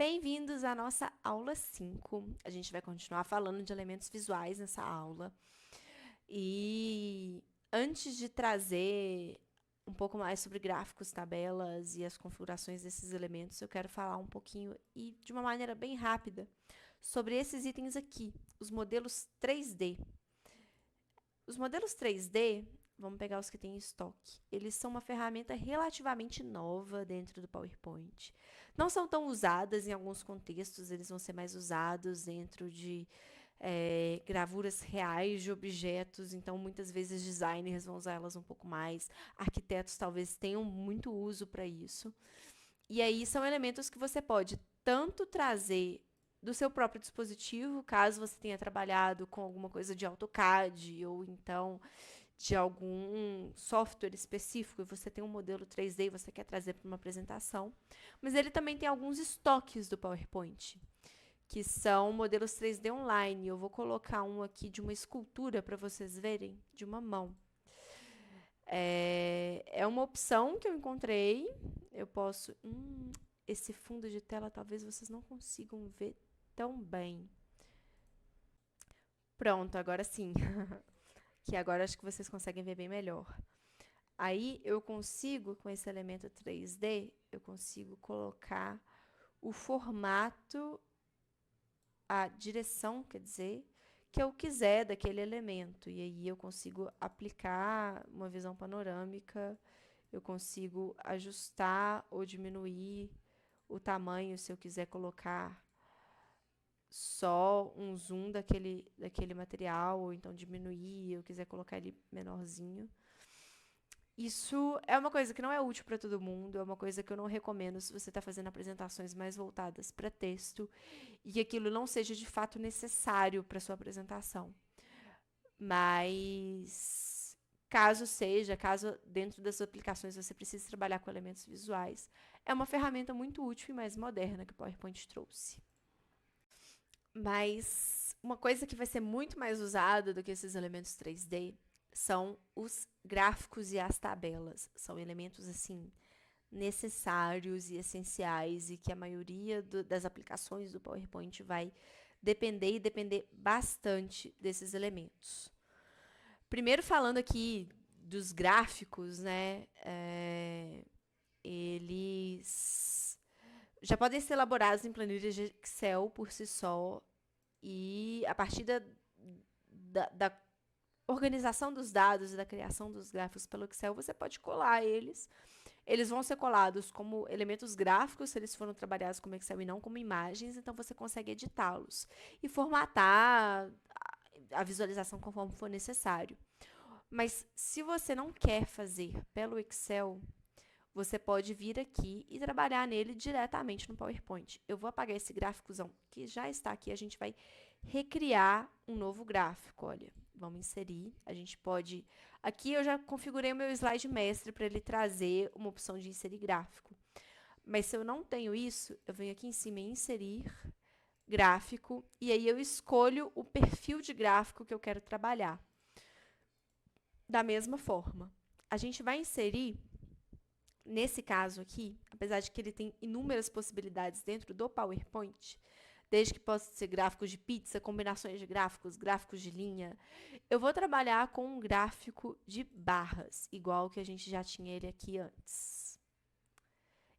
Bem-vindos à nossa aula 5. A gente vai continuar falando de elementos visuais nessa aula. E antes de trazer um pouco mais sobre gráficos, tabelas e as configurações desses elementos, eu quero falar um pouquinho e de uma maneira bem rápida sobre esses itens aqui, os modelos 3D. Os modelos 3D, vamos pegar os que tem em estoque, eles são uma ferramenta relativamente nova dentro do PowerPoint. Não são tão usadas em alguns contextos, eles vão ser mais usados dentro de gravuras reais de objetos, então muitas vezes designers vão usar elas um pouco mais, arquitetos talvez tenham muito uso para isso. E aí são elementos que você pode tanto trazer do seu próprio dispositivo, caso você tenha trabalhado com alguma coisa de AutoCAD ou então de algum software específico e você tem um modelo 3D e você quer trazer para uma apresentação. Mas ele também tem alguns estoques do PowerPoint, que são modelos 3D online. Eu vou colocar um aqui de uma escultura para vocês verem, de uma mão. É uma opção que eu encontrei. Eu posso. Esse fundo de tela talvez vocês não consigam ver tão bem. Pronto, agora sim. Que agora acho que vocês conseguem ver bem melhor. Aí eu consigo, com esse elemento 3D, eu consigo colocar o formato, a direção, quer dizer, que eu quiser daquele elemento. E aí eu consigo aplicar uma visão panorâmica, eu consigo ajustar ou diminuir o tamanho se eu quiser colocar só um zoom daquele material, ou então diminuir, eu quiser colocar ele menorzinho. Isso é uma coisa que não é útil para todo mundo, é uma coisa que eu não recomendo se você está fazendo apresentações mais voltadas para texto e que aquilo não seja de fato necessário para sua apresentação. Mas caso dentro das aplicações você precise trabalhar com elementos visuais, é uma ferramenta muito útil e mais moderna que o PowerPoint trouxe. Mas uma coisa que vai ser muito mais usada do que esses elementos 3D são os gráficos e as tabelas. São elementos assim necessários e essenciais e que a maioria das aplicações do PowerPoint vai depender bastante desses elementos. Primeiro falando aqui dos gráficos, né? Eles já podem ser elaborados em planilhas de Excel por si só e a partir da organização dos dados e da criação dos gráficos pelo Excel, você pode colar eles. Eles vão ser colados como elementos gráficos, se eles foram trabalhados como Excel e não como imagens, então você consegue editá-los e formatar a visualização conforme for necessário. Mas se você não quer fazer pelo Excel, você pode vir aqui e trabalhar nele diretamente no PowerPoint. Eu vou apagar esse gráficozão que já está aqui. A gente vai recriar um novo gráfico. Olha, vamos inserir. A gente pode... Aqui eu já configurei o meu slide mestre para ele trazer uma opção de inserir gráfico. Mas se eu não tenho isso, eu venho aqui em cima em inserir gráfico e aí eu escolho o perfil de gráfico que eu quero trabalhar. Da mesma forma, a gente vai inserir nesse caso aqui, apesar de que ele tem inúmeras possibilidades dentro do PowerPoint, desde que possa ser gráficos de pizza, combinações de gráficos, gráficos de linha, eu vou trabalhar com um gráfico de barras, igual que a gente já tinha ele aqui antes.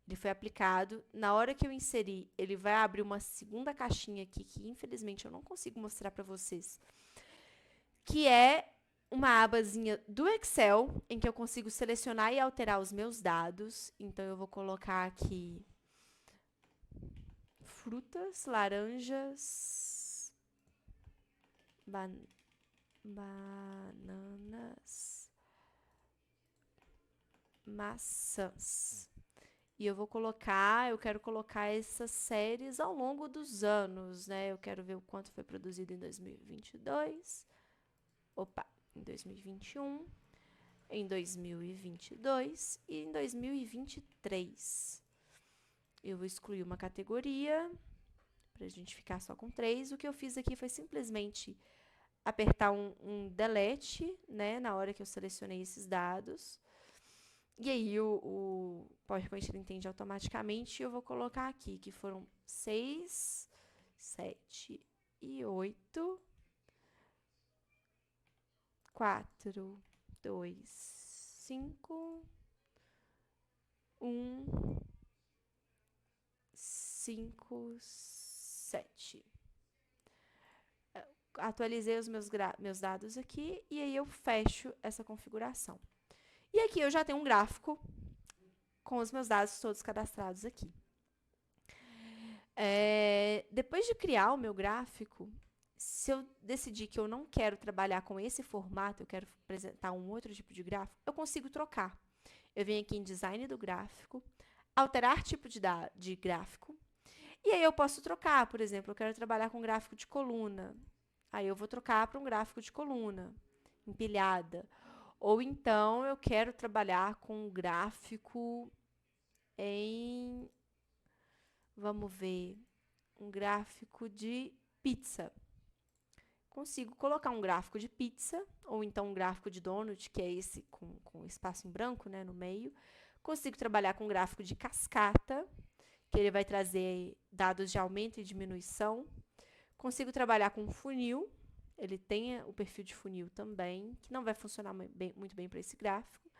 Ele foi aplicado. Na hora que eu inserir, ele vai abrir uma segunda caixinha aqui, que infelizmente eu não consigo mostrar para vocês, que é uma abazinha do Excel, em que eu consigo selecionar e alterar os meus dados. Então, eu vou colocar aqui frutas, laranjas, bananas, maçãs. E eu quero colocar essas séries ao longo dos anos, né? Eu quero ver o quanto foi produzido em 2022. Opa, em 2021. Em 2022 e em 2023. Eu vou excluir uma categoria para a gente ficar só com 3. O que eu fiz aqui foi simplesmente apertar um delete, né, na hora que eu selecionei esses dados. E aí o PowerPoint ele entende automaticamente. Eu vou colocar aqui que foram 6, 7 e 8, 4, 2, 5, 1, 5, 7. Atualizei os meus dados aqui e aí eu fecho essa configuração. E aqui eu já tenho um gráfico com os meus dados todos cadastrados aqui. Depois de criar o meu gráfico, se eu decidir que eu não quero trabalhar com esse formato, eu quero apresentar um outro tipo de gráfico, eu consigo trocar. Eu venho aqui em Design do Gráfico, alterar tipo de gráfico, e aí eu posso trocar. Por exemplo, eu quero trabalhar com gráfico de coluna. Aí eu vou trocar para um gráfico de coluna, empilhada. Ou então eu quero trabalhar com um gráfico em, vamos ver, um gráfico de pizza. Consigo colocar um gráfico de pizza, ou então um gráfico de donut, que é esse com espaço em branco, né, no meio. Consigo trabalhar com um gráfico de cascata, que ele vai trazer dados de aumento e diminuição. Consigo trabalhar com funil, ele tem o perfil de funil também, que não vai funcionar muito bem para esse gráfico.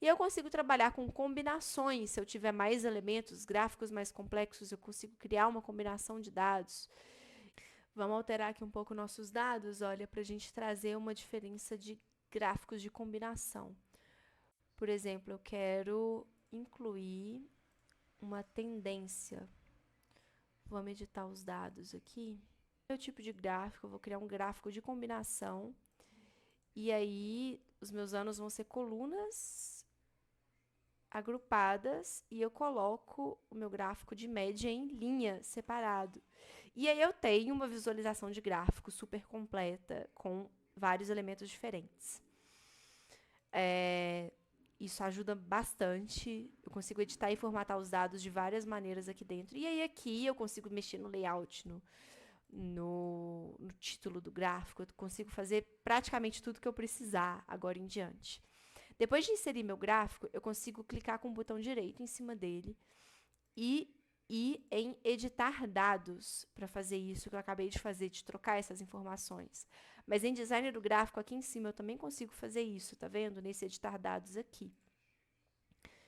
E eu consigo trabalhar com combinações, se eu tiver mais elementos, gráficos mais complexos, eu consigo criar uma combinação de dados. Vamos alterar aqui um pouco nossos dados, olha, para a gente trazer uma diferença de gráficos de combinação. Por exemplo, eu quero incluir uma tendência. Vamos editar os dados aqui. O tipo de gráfico, eu vou criar um gráfico de combinação. E aí, os meus anos vão ser colunas agrupadas e eu coloco o meu gráfico de média em linha separado. E aí eu tenho uma visualização de gráfico super completa com vários elementos diferentes. Isso ajuda bastante. Eu consigo editar e formatar os dados de várias maneiras aqui dentro. E aí aqui eu consigo mexer no layout, no título do gráfico. Eu consigo fazer praticamente tudo que eu precisar agora em diante. Depois de inserir meu gráfico, eu consigo clicar com o botão direito em cima dele e ir em editar dados para fazer isso que eu acabei de fazer, de trocar essas informações. Mas em design do gráfico, aqui em cima, eu também consigo fazer isso, tá vendo? Nesse editar dados aqui.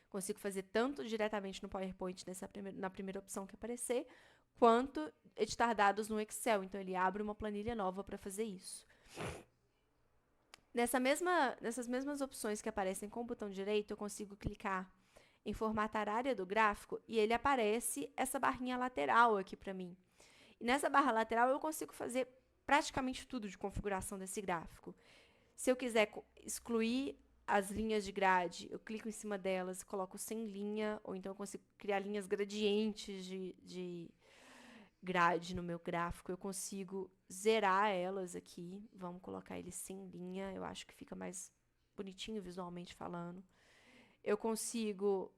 Consigo fazer tanto diretamente no PowerPoint, na primeira opção que aparecer, quanto editar dados no Excel. Então, ele abre uma planilha nova para fazer isso. Nessas mesmas opções que aparecem com o botão direito, eu consigo clicar em formatar a área do gráfico e ele aparece essa barrinha lateral aqui para mim. E nessa barra lateral eu consigo fazer praticamente tudo de configuração desse gráfico. Se eu quiser excluir as linhas de grade, eu clico em cima delas, coloco sem linha, ou então eu consigo criar linhas gradientes de grade no meu gráfico. Eu consigo zerar elas aqui. Vamos colocar ele sem linha, eu acho que fica mais bonitinho visualmente falando. Eu consigo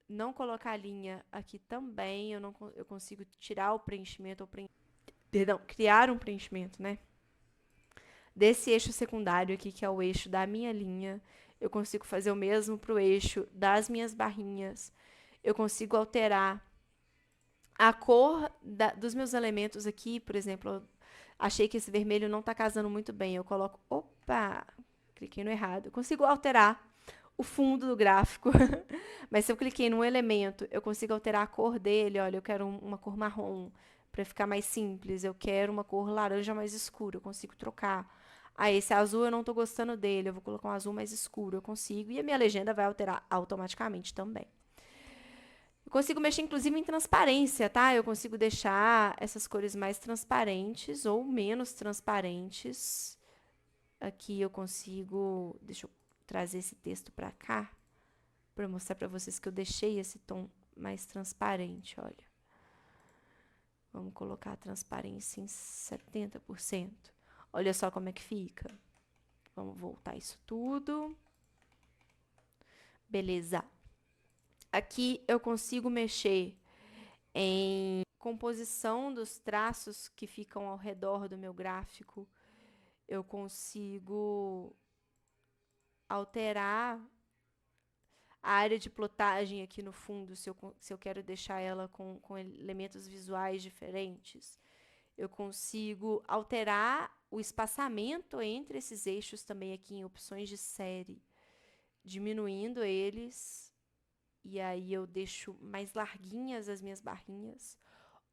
não colocar linha aqui também, eu consigo tirar o preenchimento, perdão, criar um preenchimento, né? Desse eixo secundário aqui, que é o eixo da minha linha. Eu consigo fazer o mesmo para o eixo das minhas barrinhas. Eu consigo alterar a cor dos meus elementos aqui, por exemplo, eu achei que esse vermelho não está casando muito bem. Eu coloco, opa, cliquei no errado. Eu consigo alterar o fundo do gráfico, mas se eu cliquei num elemento, eu consigo alterar a cor dele. Olha, eu quero uma cor marrom para ficar mais simples. Eu quero uma cor laranja mais escura. Eu consigo trocar. Ah, esse azul eu não estou gostando dele. Eu vou colocar um azul mais escuro. Eu consigo. E a minha legenda vai alterar automaticamente também. Eu consigo mexer, inclusive, em transparência, tá? Eu consigo deixar essas cores mais transparentes ou menos transparentes. Aqui eu consigo... Deixa eu trazer esse texto para cá, para mostrar para vocês que eu deixei esse tom mais transparente, olha. Vamos colocar a transparência em 70%. Olha só como é que fica. Vamos voltar isso tudo. Beleza. Aqui eu consigo mexer em composição dos traços que ficam ao redor do meu gráfico. Eu consigo alterar A área de plotagem aqui no fundo, se eu quero deixar ela com elementos visuais diferentes. Eu consigo alterar o espaçamento entre esses eixos também aqui em opções de série, diminuindo eles, e aí eu deixo mais larguinhas as minhas barrinhas,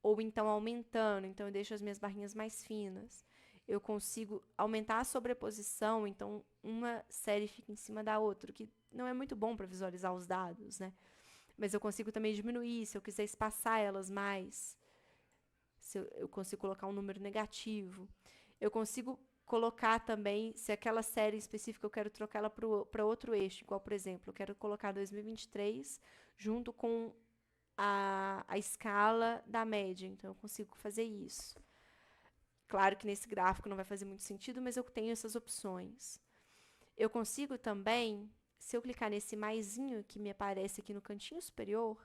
ou então aumentando, então eu deixo as minhas barrinhas mais finas. Eu consigo aumentar a sobreposição, então uma série fica em cima da outra, o que não é muito bom para visualizar os dados, né? Mas eu consigo também diminuir, se eu quiser espaçar elas mais. Se eu consigo colocar um número negativo. Eu consigo colocar também, se aquela série específica eu quero trocar ela para outro eixo, igual, por exemplo, eu quero colocar 2023 junto com a escala da média, então eu consigo fazer isso. Claro que nesse gráfico não vai fazer muito sentido, mas eu tenho essas opções. Eu consigo também, se eu clicar nesse maisinho que me aparece aqui no cantinho superior,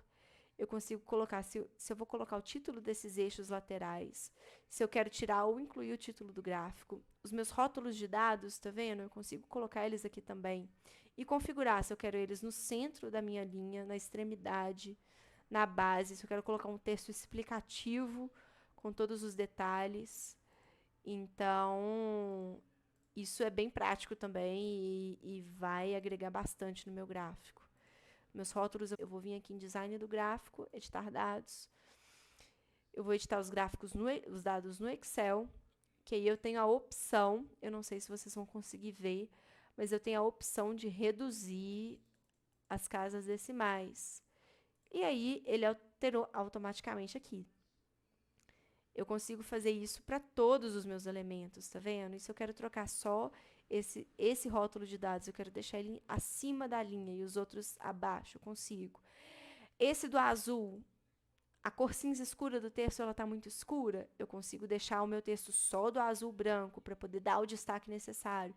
eu consigo colocar, se eu vou colocar o título desses eixos laterais, se eu quero tirar ou incluir o título do gráfico. Os meus rótulos de dados, tá vendo? Eu consigo colocar eles aqui também. E configurar se eu quero eles no centro da minha linha, na extremidade, na base, se eu quero colocar um texto explicativo com todos os detalhes. Então, isso é bem prático também e vai agregar bastante no meu gráfico. Meus rótulos, eu vou vir aqui em design do gráfico, editar dados. Eu vou editar os gráficos, os dados no Excel, que aí eu tenho a opção, eu não sei se vocês vão conseguir ver, mas eu tenho a opção de reduzir as casas decimais. E aí ele alterou automaticamente aqui. Eu consigo fazer isso para todos os meus elementos, tá vendo? E se eu quero trocar só esse rótulo de dados, eu quero deixar ele acima da linha e os outros abaixo, eu consigo. Esse do azul, a cor cinza escura do texto ela está muito escura, eu consigo deixar o meu texto só do azul branco para poder dar o destaque necessário.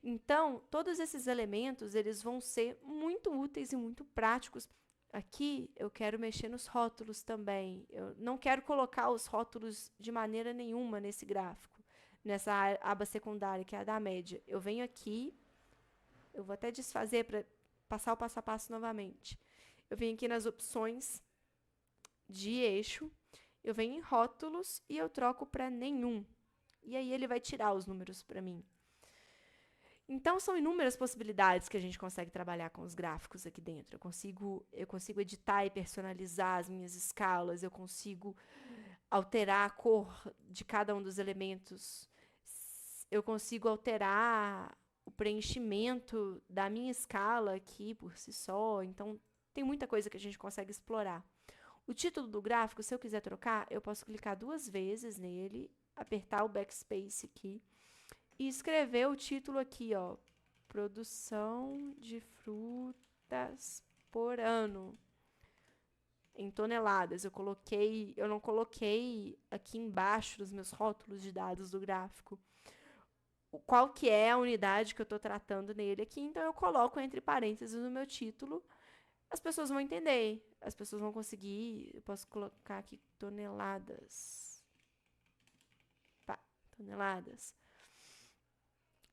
Então, todos esses elementos eles vão ser muito úteis e muito práticos. Aqui eu quero mexer nos rótulos também. Eu não quero colocar os rótulos de maneira nenhuma nesse gráfico, nessa aba secundária, que é a da média. Eu venho aqui, eu vou até desfazer para passar o passo a passo novamente. Eu venho aqui nas opções de eixo, eu venho em rótulos e eu troco para nenhum. E aí ele vai tirar os números para mim. Então, são inúmeras possibilidades que a gente consegue trabalhar com os gráficos aqui dentro. Eu consigo editar e personalizar as minhas escalas, eu consigo alterar a cor de cada um dos elementos, eu consigo alterar o preenchimento da minha escala aqui por si só. Então, tem muita coisa que a gente consegue explorar. O título do gráfico, se eu quiser trocar, eu posso clicar 2 vezes nele, apertar o backspace aqui e escrever o título aqui, ó, produção de frutas por ano em toneladas. Eu não coloquei aqui embaixo dos meus rótulos de dados do gráfico qual que é a unidade que eu estou tratando nele aqui, então eu coloco entre parênteses no meu título. As pessoas vão entender, as pessoas vão conseguir. Eu posso colocar aqui toneladas. Pá, toneladas.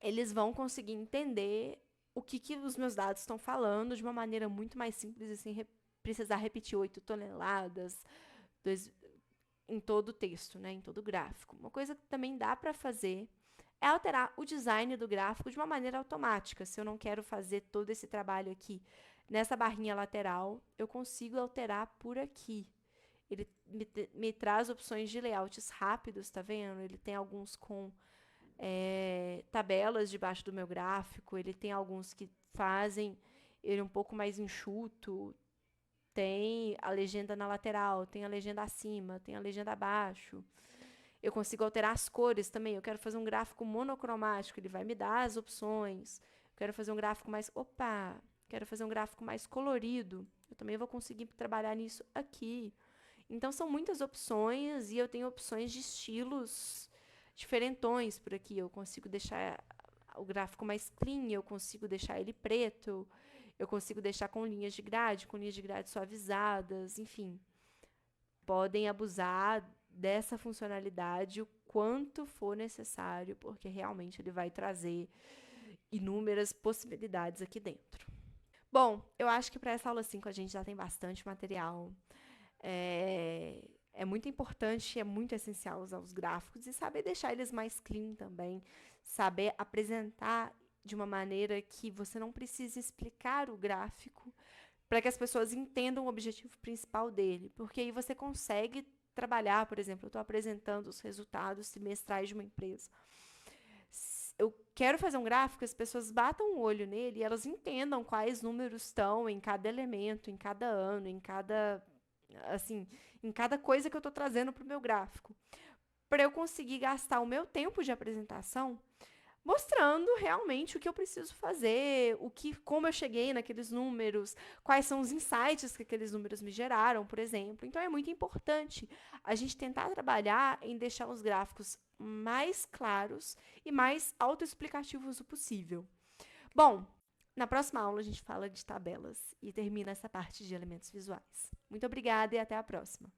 Eles vão conseguir entender o que os meus dados estão falando de uma maneira muito mais simples e sem precisar repetir 8 toneladas em todo o texto, né, em todo o gráfico. Uma coisa que também dá para fazer é alterar o design do gráfico de uma maneira automática. Se eu não quero fazer todo esse trabalho aqui nessa barrinha lateral, eu consigo alterar por aqui. Ele me traz opções de layouts rápidos, tá vendo? Ele tem alguns com tabelas debaixo do meu gráfico, ele tem alguns que fazem ele um pouco mais enxuto, tem a legenda na lateral, tem a legenda acima, tem a legenda abaixo. Eu consigo alterar as cores também. Eu quero fazer um gráfico monocromático, ele vai me dar as opções. Eu quero fazer um gráfico mais... Opa! Quero fazer um gráfico mais colorido. Eu também vou conseguir trabalhar nisso aqui. Então, são muitas opções e eu tenho opções de estilos diferentões por aqui. Eu consigo deixar o gráfico mais clean, eu consigo deixar ele preto, eu consigo deixar com linhas de grade suavizadas, enfim. Podem abusar dessa funcionalidade o quanto for necessário, porque realmente ele vai trazer inúmeras possibilidades aqui dentro. Bom, eu acho que para essa aula 5 a gente já tem bastante material. É muito importante, é muito essencial usar os gráficos e saber deixar eles mais clean também. Saber apresentar de uma maneira que você não precise explicar o gráfico para que as pessoas entendam o objetivo principal dele. Porque aí você consegue trabalhar, por exemplo, eu estou apresentando os resultados trimestrais de uma empresa. Eu quero fazer um gráfico, as pessoas batam o olho nele e elas entendam quais números estão em cada elemento, em cada ano, em cada assim, em cada coisa que eu estou trazendo para o meu gráfico, para eu conseguir gastar o meu tempo de apresentação mostrando realmente o que eu preciso fazer, como eu cheguei naqueles números, quais são os insights que aqueles números me geraram, por exemplo. Então é muito importante a gente tentar trabalhar em deixar os gráficos mais claros e mais autoexplicativos o possível. Bom, na próxima aula a gente fala de tabelas e termina essa parte de elementos visuais. Muito obrigada e até a próxima.